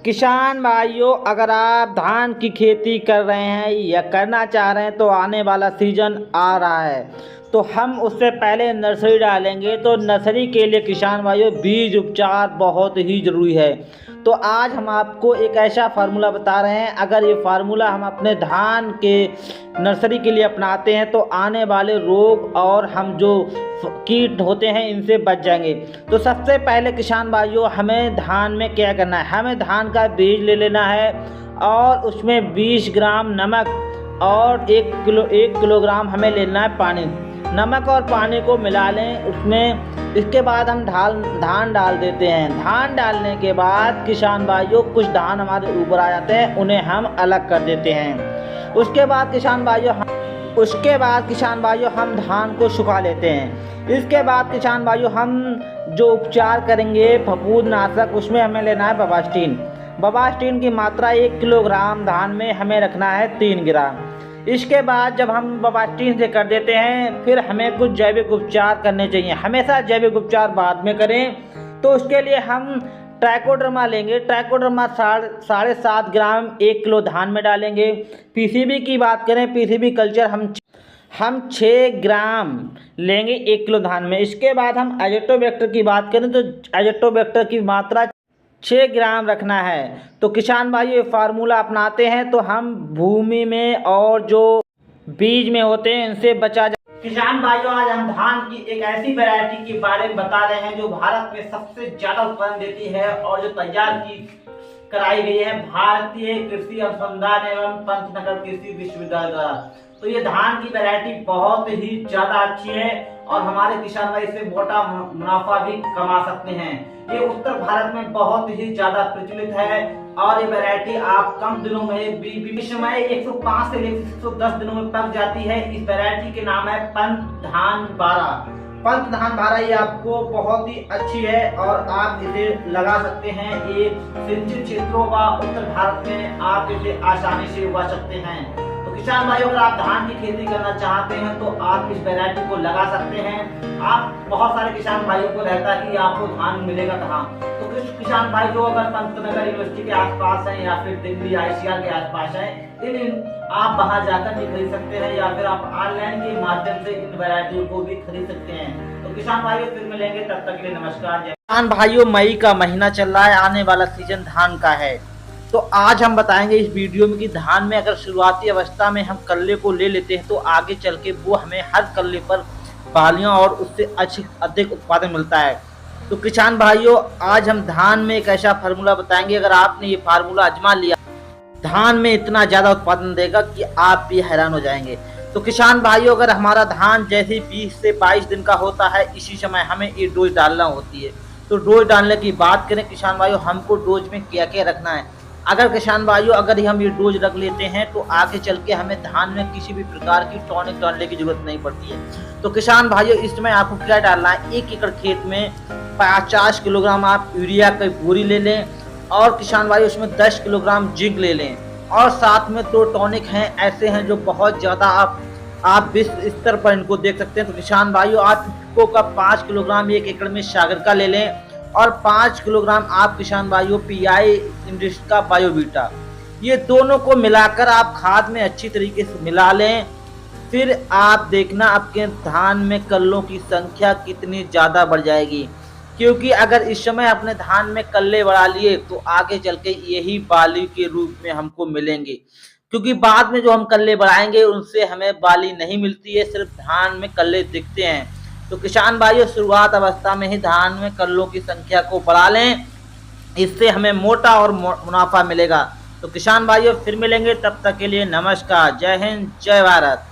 किसान भाइयों, अगर आप धान की खेती कर रहे हैं या करना चाह रहे हैं तो आने वाला सीजन आ रहा है, तो हम उससे पहले नर्सरी डालेंगे। तो नर्सरी के लिए किसान भाइयों बीज उपचार बहुत ही ज़रूरी है। तो आज हम आपको एक ऐसा फार्मूला बता रहे हैं, अगर ये फार्मूला हम अपने धान के नर्सरी के लिए अपनाते हैं तो आने वाले रोग और हम जो कीट होते हैं इनसे बच जाएंगे। तो सबसे पहले किसान भाइयों, हमें धान में क्या करना है, हमें धान का बीज ले लेना है और उसमें 20 ग्राम नमक और 1 किलोग्राम हमें लेना है पानी। नमक और पानी को मिला लें उसमें। इसके बाद हम धान डाल देते हैं। धान डालने के बाद किसान भाइयों कुछ धान हमारे ऊपर आ जाते हैं, उन्हें हम अलग कर देते हैं। उसके बाद किसान भाइयों हम धान को सुखा लेते हैं। इसके बाद किसान भाइयों हम जो उपचार करेंगे फफूंदनाशक, उसमें हमें लेना है बबास्टिन। बबास्टिन की मात्रा 1 किलोग्राम धान में हमें रखना है 3 ग्राम। इसके बाद जब हम बबास्टिन से कर देते हैं, फिर हमें कुछ जैविक उपचार करने चाहिए। हमेशा जैविक उपचार बाद में करें। तो उसके लिए हम ट्राइकोडर्मा लेंगे। ट्राइकोडर्मा 7.5 ग्राम 1 किलो धान में डालेंगे। पीसीबी की बात करें, पीसीबी कल्चर हम 6 ग्राम लेंगे 1 किलो धान में। इसके बाद हम एजोटोबैक्टर की बात करें तो एजोटोबैक्टर की मात्रा 6 ग्राम रखना है। तो किसान भाई ये फार्मूला अपनाते हैं तो हम भूमि में और जो बीज में होते हैं इनसे बचा जा। किसान भाइयों, आज हम धान की एक ऐसी वैरायटी के बारे में बता रहे हैं जो भारत में सबसे ज्यादा उत्पादन देती है और जो तैयार की कराई गई है भारतीय कृषि अनुसंधान एवं पंचनगर कृषि विश्वविद्यालय द्वारा। तो ये धान की वैरायटी बहुत ही ज्यादा अच्छी है और हमारे किसान भाई इससे मोटा मुनाफा भी कमा सकते हैं। ये उत्तर भारत में बहुत ही ज्यादा प्रचलित है और ये वैरायटी आप कम दिनों में 105 से 110 दिनों में पक जाती है। इस वैरायटी के नाम है पंचधान 12। पंचधान 12 ये आपको बहुत ही अच्छी है और आप इसे लगा सकते हैं। ये सिंचित क्षेत्रों व उत्तर भारत में आप इसे आसानी से उगा सकते हैं। तो किसान भाइयों, अगर आप धान की खेती करना चाहते हैं तो आप इस वैरायटी को लगा सकते हैं। आप बहुत सारे किसान भाइयों को रहता है कि आपको धान मिलेगा कहाँ, तो कुछ किसान भाई जो अगर पंतनगर यूनिवर्सिटी के आसपास हैं या फिर दिल्ली ICR के आसपास हैं, इन आप वहां जाकर भी खरीद सकते हैं या फिर आप ऑनलाइन के माध्यम से इन वैरायटियों को भी खरीद सकते हैं। तो किसान भाइयों फिर मिलेंगे, तब तक के लिए नमस्कार। किसान भाइयों, मई का महीना चल रहा है, आने वाला सीजन धान का है। तो आज हम बताएंगे इस वीडियो में कि धान में अगर शुरुआती अवस्था में हम कल्ले को ले लेते हैं तो आगे चल के वो हमें हर कल्ले पर बालियां और उससे अधिक उत्पादन मिलता है। तो किसान भाइयों, आज हम धान में एक ऐसा फार्मूला बताएंगे, अगर आपने ये फार्मूला आजमा लिया धान में इतना ज्यादा उत्पादन देगा कि आप भी हैरान हो जाएंगे। तो किसान भाइयों, अगर हमारा धान जैसे 20 से 22 दिन का होता है, इसी समय हमें ये डोज डालना होती है। तो डोज डालने की बात करें किसान भाइयों, हमको डोज में क्या क्या रखना है। अगर किसान भाइयों अगर हम ये डोज रख लेते हैं तो आगे चल के हमें धान में किसी भी प्रकार की टॉनिक डालने की जरूरत नहीं पड़ती है। तो किसान भाइयों, इसमें आपको क्या डालना है, 1 एकड़ खेत में 50 किलोग्राम आप यूरिया की बोरी ले लें और किसान भाइयों उसमें 10 किलोग्राम जिंक ले लें और साथ में 2 टॉनिक हैं ऐसे हैं जो बहुत ज़्यादा आप विश्व स्तर पर इनको देख सकते हैं। तो किसान भाइयों, आप इनको का 5 किलोग्राम 1 एकड़ में सागर का ले लें और 5 किलोग्राम आप किसान भाइयों PI इंडस्ट्री का बायोवीटा, ये दोनों को मिलाकर आप खाद में अच्छी तरीके से मिला लें। फिर आप देखना आपके धान में कल्लों की संख्या कितनी ज़्यादा बढ़ जाएगी, क्योंकि अगर इस समय अपने धान में कल्ले बढ़ा लिए तो आगे चल के यही बाली के रूप में हमको मिलेंगे, क्योंकि बाद में जो हम कल्ले बढ़ाएंगे उनसे हमें बाली नहीं मिलती है, सिर्फ धान में कल्ले दिखते हैं। तो किसान भाइयों, शुरुआत अवस्था में ही धान में कल्लों की संख्या को बढ़ा लें, इससे हमें मोटा और मुनाफा मिलेगा। तो किसान भाइयों फिर मिलेंगे, तब तक के लिए नमस्कार। जय हिंद, जय भारत।